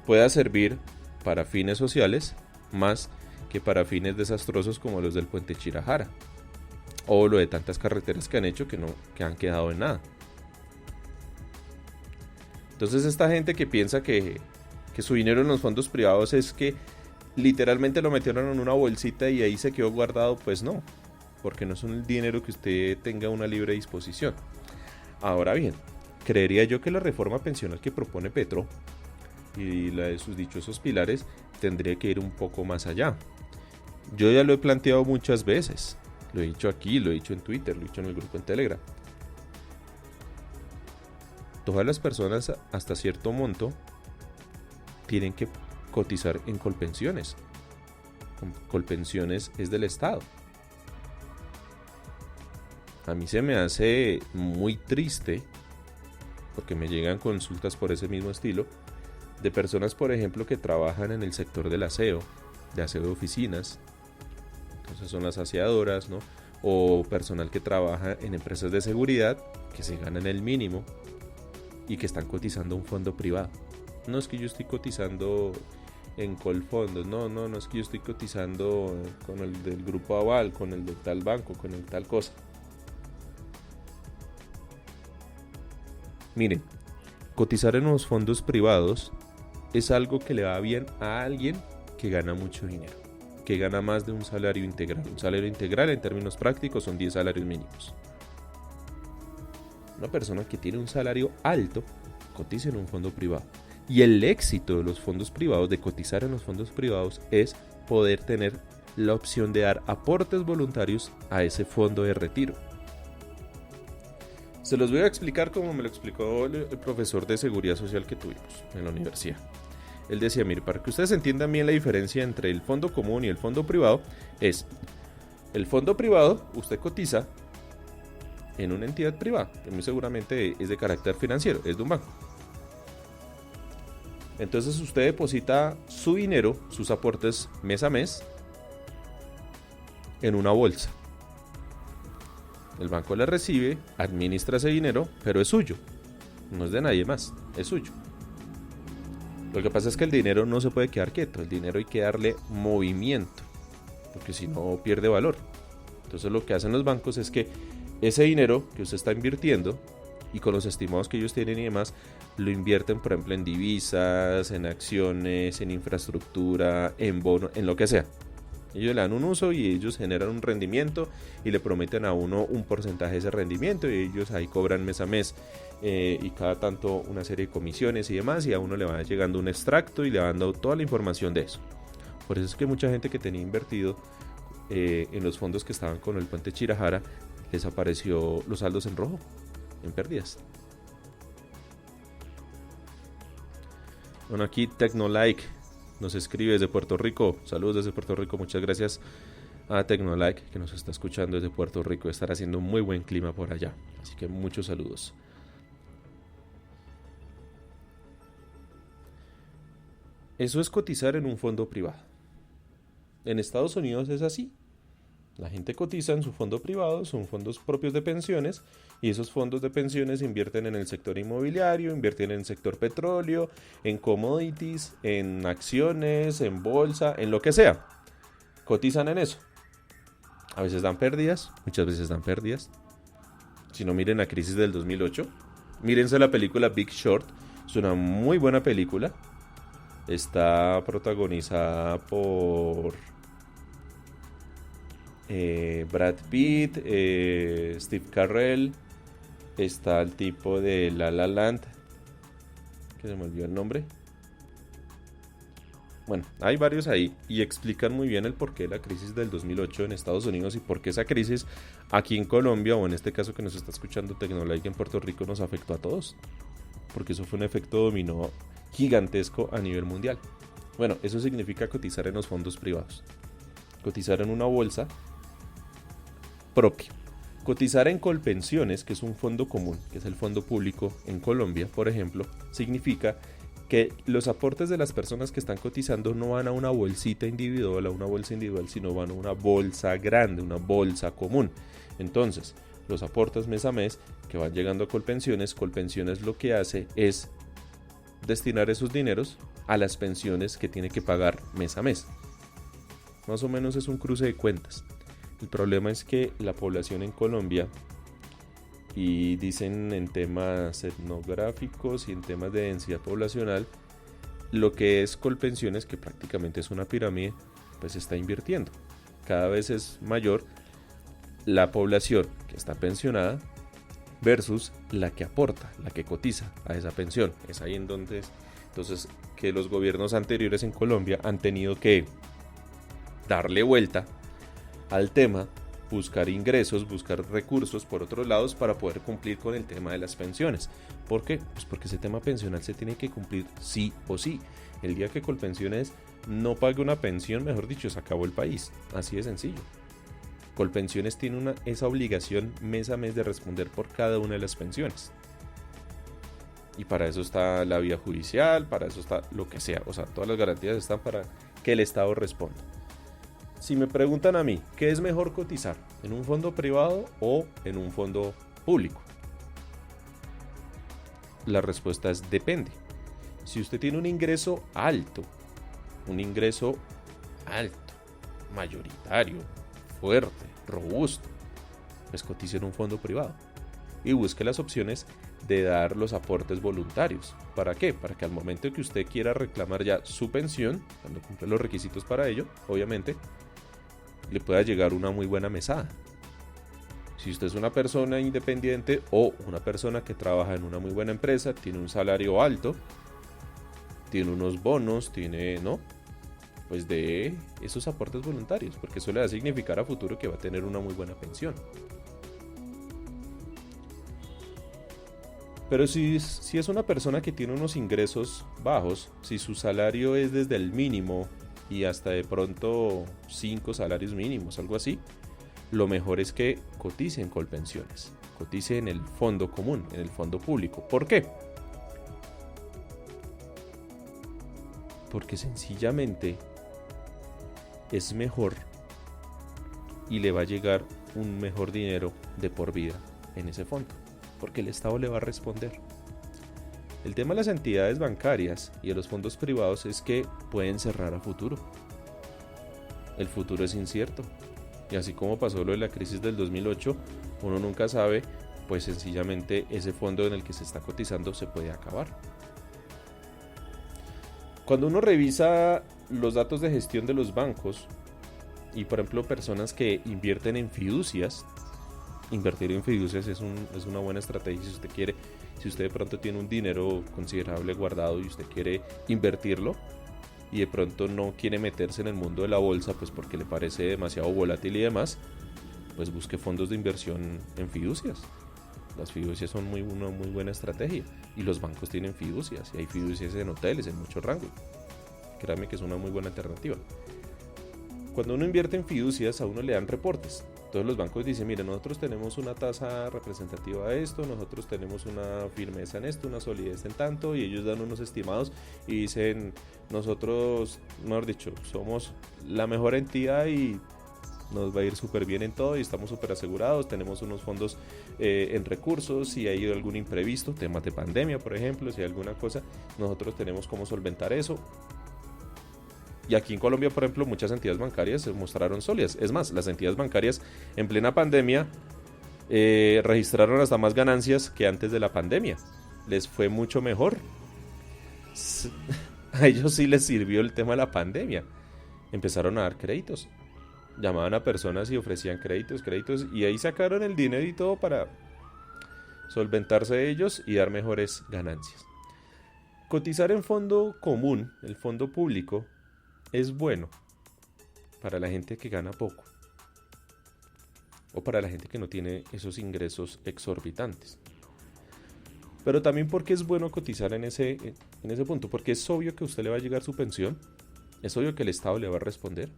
pueda servir para fines sociales más que para fines desastrosos como los del puente Chirajara o lo de tantas carreteras que han hecho que han quedado en nada. Entonces esta gente que piensa que su dinero en los fondos privados es que literalmente lo metieron en una bolsita y ahí se quedó guardado, pues no, porque no es un dinero que usted tenga una libre disposición. Ahora bien, creería yo que la reforma pensional que propone Petro y la de sus dichosos pilares tendría que ir un poco más allá. Yo ya lo he planteado muchas veces, lo he dicho aquí, lo he dicho en Twitter, lo he dicho en el grupo en Telegram. Todas las personas hasta cierto monto tienen que cotizar en Colpensiones. Colpensiones es del Estado. A mí se me hace muy triste, porque me llegan consultas por ese mismo estilo, de personas, por ejemplo, que trabajan en el sector del aseo, de aseo de oficinas, entonces son las aseadoras, ¿no? O personal que trabaja en empresas de seguridad, que se ganan el mínimo y que están cotizando a un fondo privado. No es que yo estoy cotizando en Colfondos, no es que yo estoy cotizando con el del Grupo Aval, con el de tal banco, con el tal cosa. Miren, cotizar en los fondos privados es algo que le va bien a alguien que gana mucho dinero, que gana más de un salario integral. Un salario integral en términos prácticos son 10 salarios mínimos. Una persona que tiene un salario alto cotiza en un fondo privado. Y el éxito de los fondos privados, de cotizar en los fondos privados, es poder tener la opción de dar aportes voluntarios a ese fondo de retiro. Se los voy a explicar como me lo explicó el profesor de seguridad social que tuvimos en la universidad. Él decía, mire, para que ustedes entiendan bien la diferencia entre el fondo común y el fondo privado, es el fondo privado, usted cotiza en una entidad privada, que muy seguramente es de carácter financiero, es de un banco. Entonces usted deposita su dinero, sus aportes mes a mes, en una bolsa. El banco le recibe, administra ese dinero, pero es suyo. No es de nadie más, es suyo. Lo que pasa es que el dinero no se puede quedar quieto, el dinero hay que darle movimiento, porque si no pierde valor. Entonces lo que hacen los bancos es que ese dinero que usted está invirtiendo, y con los estimados que ellos tienen y demás, lo invierten, por ejemplo, en divisas, en acciones, en infraestructura, en bonos, en lo que sea. Ellos le dan un uso y ellos generan un rendimiento y le prometen a uno un porcentaje de ese rendimiento, y ellos ahí cobran mes a mes y cada tanto una serie de comisiones y demás, y a uno le va llegando un extracto y le va dando toda la información de eso. Por eso es que mucha gente que tenía invertido en los fondos que estaban con el puente Chirajara, les apareció los saldos en rojo, en pérdidas. Bueno, aquí Tecnolike nos escribe desde Puerto Rico. Saludos desde Puerto Rico. Muchas gracias a Tecnolike que nos está escuchando desde Puerto Rico. Estará haciendo un muy buen clima por allá. Así que muchos saludos. Eso es cotizar en un fondo privado. En Estados Unidos es así. La gente cotiza en su fondo privado, son fondos propios de pensiones, y esos fondos de pensiones invierten en el sector inmobiliario, invierten en el sector petróleo, en commodities, en acciones, en bolsa, en lo que sea. Cotizan en eso. A veces dan pérdidas, muchas veces dan pérdidas. Si no, miren la crisis del 2008. Mírense la película Big Short, es una muy buena película. Está protagonizada por Brad Pitt, Steve Carell, está el tipo de La La Land, que se me olvidó el nombre. Bueno, hay varios ahí y explican muy bien el porqué de la crisis del 2008 en Estados Unidos y por qué esa crisis aquí en Colombia, o en este caso que nos está escuchando Tecnolike en Puerto Rico, nos afectó a todos, porque eso fue un efecto dominó gigantesco a nivel mundial. Bueno, eso significa cotizar en los fondos privados, cotizar en una bolsa propio. Cotizar en Colpensiones, que es un fondo común, que es el fondo público en Colombia, por ejemplo, significa que los aportes de las personas que están cotizando no van a una bolsita individual, sino van a una bolsa grande, una bolsa común. Entonces, los aportes mes a mes que van llegando a Colpensiones lo que hace es destinar esos dineros a las pensiones que tiene que pagar mes a mes. Más o menos es un cruce de cuentas. El problema es que la población en Colombia, y dicen en temas etnográficos y en temas de densidad poblacional, lo que es Colpensiones, que prácticamente es una pirámide, pues está invirtiendo. Cada vez es mayor la población que está pensionada versus la que aporta, la que cotiza a esa pensión. Es ahí en donde entonces que los gobiernos anteriores en Colombia han tenido que darle vuelta al tema, buscar ingresos, buscar recursos por otros lados para poder cumplir con el tema de las pensiones. ¿Por qué? Pues porque ese tema pensional se tiene que cumplir sí o sí. El día que Colpensiones no pague una pensión, mejor dicho, se acabó el país. Así de sencillo. Colpensiones tiene esa obligación mes a mes de responder por cada una de las pensiones. Y para eso está la vía judicial, para eso está lo que sea. O sea, todas las garantías están para que el Estado responda. Si me preguntan a mí, ¿qué es mejor cotizar? ¿En un fondo privado o en un fondo público? La respuesta es depende. Si usted tiene un ingreso alto, mayoritario, fuerte, robusto, pues cotice en un fondo privado y busque las opciones de dar los aportes voluntarios. ¿Para qué? Para que al momento que usted quiera reclamar ya su pensión, cuando cumple los requisitos para ello, obviamente, le pueda llegar una muy buena mesada. Si usted es una persona independiente o una persona que trabaja en una muy buena empresa, tiene un salario alto, tiene unos bonos, pues de esos aportes voluntarios, porque eso le va a significar a futuro que va a tener una muy buena pensión. Pero si es una persona que tiene unos ingresos bajos, si su salario es desde el mínimo y hasta de pronto 5 salarios mínimos, algo así, lo mejor es que cotice en Colpensiones, cotice en el fondo común, en el fondo público. ¿Por qué? Porque sencillamente es mejor y le va a llegar un mejor dinero de por vida en ese fondo, porque el Estado le va a responder. El tema de las entidades bancarias y de los fondos privados es que pueden cerrar a futuro. El futuro es incierto. Y así como pasó lo de la crisis del 2008, uno nunca sabe, pues sencillamente ese fondo en el que se está cotizando se puede acabar. Cuando uno revisa los datos de gestión de los bancos y por ejemplo personas que invierten en fiducias, invertir en fiducias es una buena estrategia si usted quiere, si usted de pronto tiene un dinero considerable guardado y usted quiere invertirlo y de pronto no quiere meterse en el mundo de la bolsa pues porque le parece demasiado volátil y demás, pues busque fondos de inversión en fiducias. Las fiducias son una muy buena estrategia y los bancos tienen fiducias y hay fiducias en hoteles en mucho rango. Créame que es una muy buena alternativa. Cuando uno invierte en fiducias a uno le dan reportes. Entonces los bancos dicen, mire, nosotros tenemos una tasa representativa de esto, nosotros tenemos una firmeza en esto, una solidez en tanto, y ellos dan unos estimados y dicen, nosotros, mejor dicho, somos la mejor entidad y nos va a ir súper bien en todo y estamos súper asegurados, tenemos unos fondos en recursos, si hay algún imprevisto, temas de pandemia por ejemplo, si hay alguna cosa, nosotros tenemos cómo solventar eso. Y aquí en Colombia, por ejemplo, muchas entidades bancarias se mostraron sólidas. Es más, las entidades bancarias en plena pandemia registraron hasta más ganancias que antes de la pandemia. Les fue mucho mejor. A ellos sí les sirvió el tema de la pandemia. Empezaron a dar créditos. Llamaban a personas y ofrecían créditos, y ahí sacaron el dinero y todo para solventarse ellos y dar mejores ganancias. Cotizar en fondo común, el fondo público, es bueno para la gente que gana poco o para la gente que no tiene esos ingresos exorbitantes. Pero también porque es bueno cotizar en ese punto, porque es obvio que a usted le va a llegar su pensión, es obvio que el Estado le va a responder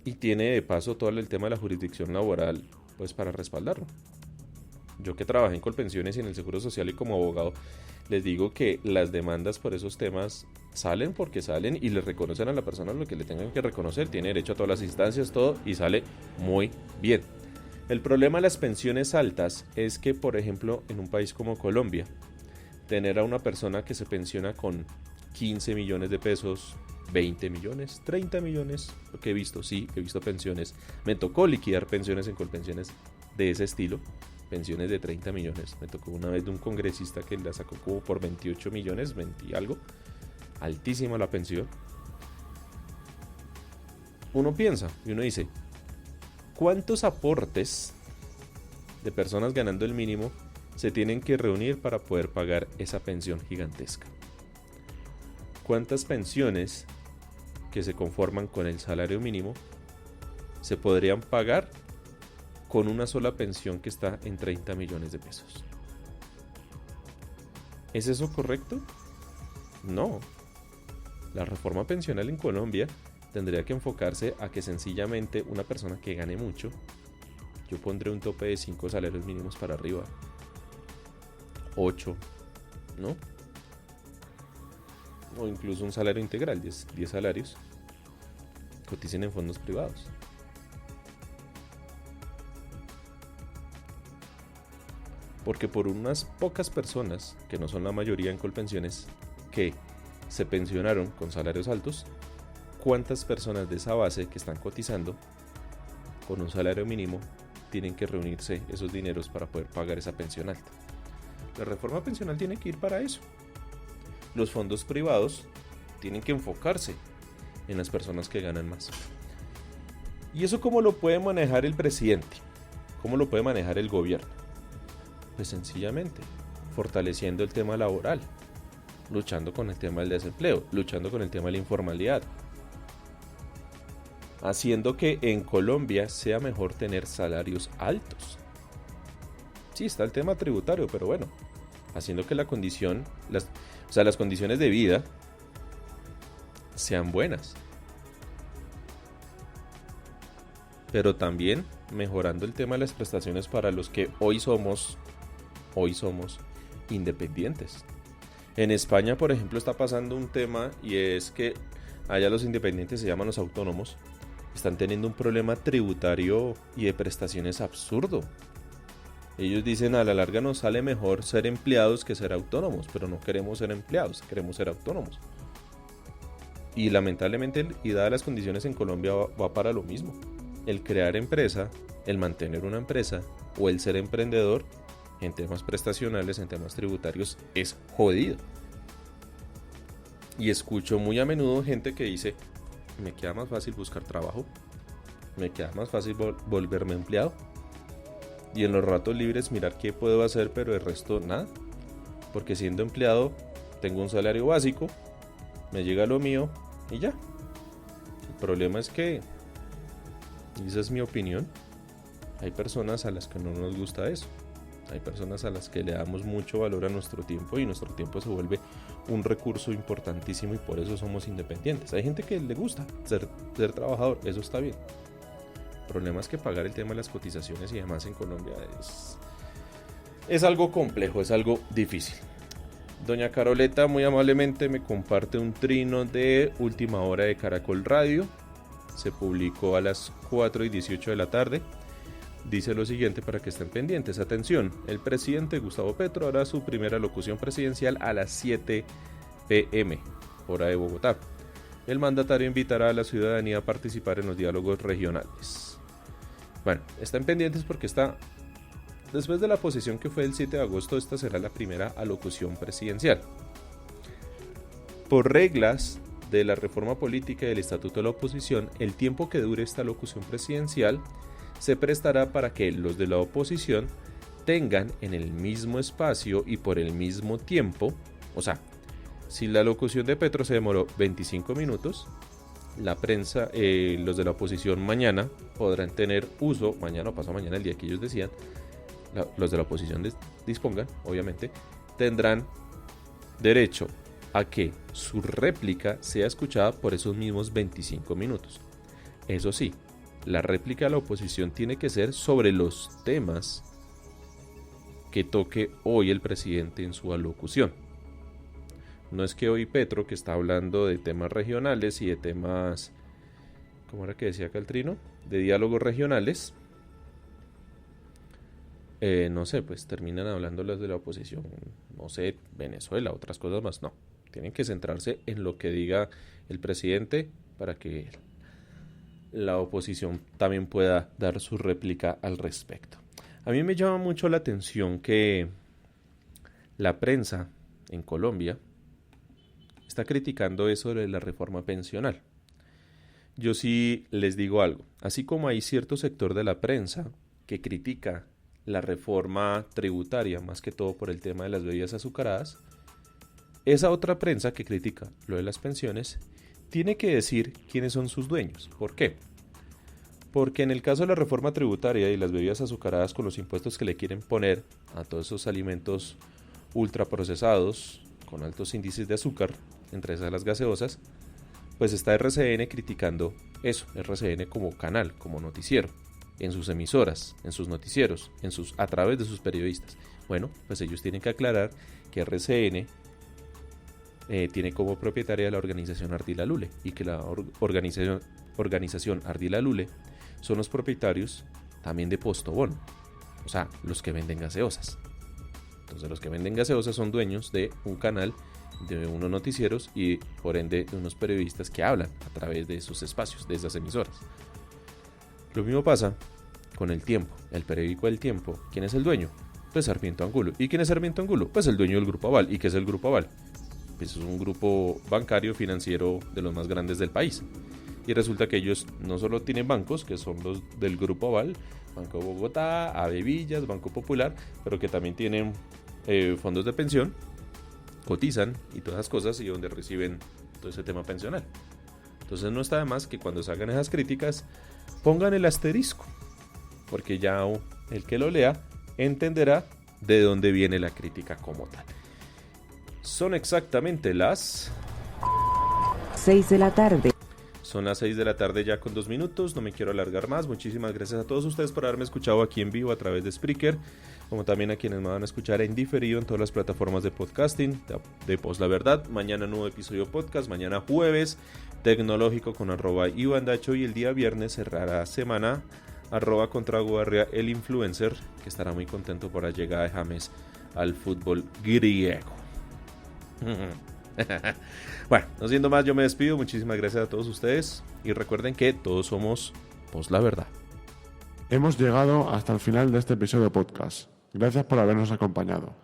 y tiene de paso todo el tema de la jurisdicción laboral pues para respaldarlo. Yo que trabajé en Colpensiones y en el Seguro Social y como abogado, les digo que las demandas por esos temas salen porque salen y le reconocen a la persona lo que le tengan que reconocer, tiene derecho a todas las instancias, todo, y sale muy bien. El problema de las pensiones altas es que, por ejemplo, en un país como Colombia, tener a una persona que se pensiona con 15 millones de pesos, 20 millones, 30 millones, lo que he visto pensiones, me tocó liquidar pensiones en Colpensiones de ese estilo, pensiones de 30 millones, me tocó una vez de un congresista que la sacó como por 28 millones, 20 y algo, altísima la pensión. Uno piensa y uno dice, ¿cuántos aportes de personas ganando el mínimo se tienen que reunir para poder pagar esa pensión gigantesca? ¿Cuántas pensiones que se conforman con el salario mínimo se podrían pagar con una sola pensión que está en 30 millones de pesos? ¿Es eso correcto? No. La reforma pensional en Colombia tendría que enfocarse a que sencillamente una persona que gane mucho, yo pondré un tope de 5 salarios mínimos para arriba, 8, ¿no? O incluso un salario integral, 10 salarios, coticen en fondos privados. Porque por unas pocas personas, que no son la mayoría en Colpensiones, que se pensionaron con salarios altos, ¿cuántas personas de esa base que están cotizando con un salario mínimo tienen que reunirse esos dineros para poder pagar esa pensión alta? La reforma pensional tiene que ir para eso. Los fondos privados tienen que enfocarse en las personas que ganan más. ¿Y eso cómo lo puede manejar el presidente? ¿Cómo lo puede manejar el gobierno? Pues sencillamente, fortaleciendo el tema laboral, luchando con el tema del desempleo, luchando con el tema de la informalidad, haciendo que en Colombia sea mejor tener salarios altos. Sí, está el tema tributario, pero bueno, haciendo que las condiciones de vida sean buenas, pero también mejorando el tema de las prestaciones para los que hoy somos independientes. En España, por ejemplo, está pasando un tema, y es que allá los independientes se llaman los autónomos, están teniendo un problema tributario y de prestaciones absurdo. Ellos dicen, a la larga nos sale mejor ser empleados que ser autónomos, pero no queremos ser empleados, queremos ser autónomos. Y lamentablemente, y dadas las condiciones en Colombia, va para lo mismo. El crear empresa, el mantener una empresa o el ser emprendedor en temas prestacionales, en temas tributarios, es jodido. Y escucho muy a menudo gente que dice, me queda más fácil buscar trabajo, me queda más fácil volverme empleado, y en los ratos libres mirar qué puedo hacer, pero el resto nada, porque siendo empleado tengo un salario básico, me llega lo mío y ya. El problema es que, y esa es mi opinión, hay personas a las que no nos gusta eso. Hay personas a las que le damos mucho valor a nuestro tiempo, y nuestro tiempo se vuelve un recurso importantísimo, y por eso somos independientes. Hay gente que le gusta ser trabajador, eso está bien. El problema es que pagar el tema de las cotizaciones y demás en Colombia es algo complejo, es algo difícil. Doña Caroleta muy amablemente me comparte un trino de Última Hora de Caracol Radio. Se publicó a las 4:18 de la tarde. Dice lo siguiente para que estén pendientes. Atención, el presidente Gustavo Petro hará su primera locución presidencial a las 7 p.m. hora de Bogotá. El mandatario invitará a la ciudadanía a participar en los diálogos regionales. Bueno, estén pendientes porque después de la posesión que fue el 7 de agosto, esta será la primera alocución presidencial. Por reglas de la reforma política y del estatuto de la oposición, el tiempo que dure esta locución presidencial se prestará para que los de la oposición tengan en el mismo espacio y por el mismo tiempo, o sea, si la locución de Petro se demoró 25 minutos, la prensa, los de la oposición mañana podrán tener uso, mañana o pasado mañana, el día que ellos decían, los de la oposición dispongan, obviamente, tendrán derecho a que su réplica sea escuchada por esos mismos 25 minutos. Eso sí, la réplica de la oposición tiene que ser sobre los temas que toque hoy el presidente en su alocución. No es que hoy Petro, que está hablando de temas regionales y de temas, ¿cómo era que decía acá el trino? De diálogos regionales, no sé, pues terminan hablando los de la oposición, no sé, Venezuela, otras cosas más. No, tienen que centrarse en lo que diga el presidente para que la oposición también pueda dar su réplica al respecto. A mí me llama mucho la atención que la prensa en Colombia está criticando eso de la reforma pensional. Yo sí les digo algo, así como hay cierto sector de la prensa que critica la reforma tributaria, más que todo por el tema de las bebidas azucaradas, esa otra prensa que critica lo de las pensiones tiene que decir quiénes son sus dueños. ¿Por qué? Porque en el caso de la reforma tributaria y las bebidas azucaradas, con los impuestos que le quieren poner a todos esos alimentos ultraprocesados con altos índices de azúcar, entre esas las gaseosas, pues está RCN criticando eso, RCN como canal, como noticiero, en sus emisoras, en sus noticieros, a través de sus periodistas. Bueno, pues ellos tienen que aclarar que RCN tiene como propietaria la organización Ardila Lule, y que la organización Ardila Lule son los propietarios también de Postobón, o sea, los que venden gaseosas. Entonces los que venden gaseosas son dueños de un canal, de unos noticieros y por ende de unos periodistas que hablan a través de esos espacios, de esas emisoras. Lo mismo pasa con El Tiempo, el periódico El Tiempo. ¿Quién es el dueño? Pues Sarmiento Angulo. ¿Y quién es Sarmiento Angulo? Pues el dueño del Grupo Aval. ¿Y qué es el Grupo Aval? Pues es un grupo bancario financiero de los más grandes del país. Y resulta que ellos no solo tienen bancos, que son los del Grupo Aval, Banco Bogotá, Avevillas, Banco Popular, pero que también tienen fondos de pensión, cotizan y todas esas cosas, y donde reciben todo ese tema pensional. Entonces no está de más que cuando salgan esas críticas pongan el asterisco, porque ya el que lo lea entenderá de dónde viene la crítica como tal. Son exactamente las 6 de la tarde. Son las 6 de la tarde ya con 2 minutos, no me quiero alargar más. Muchísimas gracias a todos ustedes por haberme escuchado aquí en vivo a través de Spreaker, como también a quienes me van a escuchar en diferido en todas las plataformas de podcasting de Post La Verdad. Mañana nuevo episodio podcast, mañana jueves tecnológico con @ivandacho y el día viernes cerrará semana @contraguarria el influencer, que estará muy contento por la llegada de James al fútbol griego. Bueno, no siendo más, yo me despido. Muchísimas gracias a todos ustedes y recuerden que todos somos Post La Verdad. Hemos llegado hasta el final de este episodio de podcast. Gracias por habernos acompañado.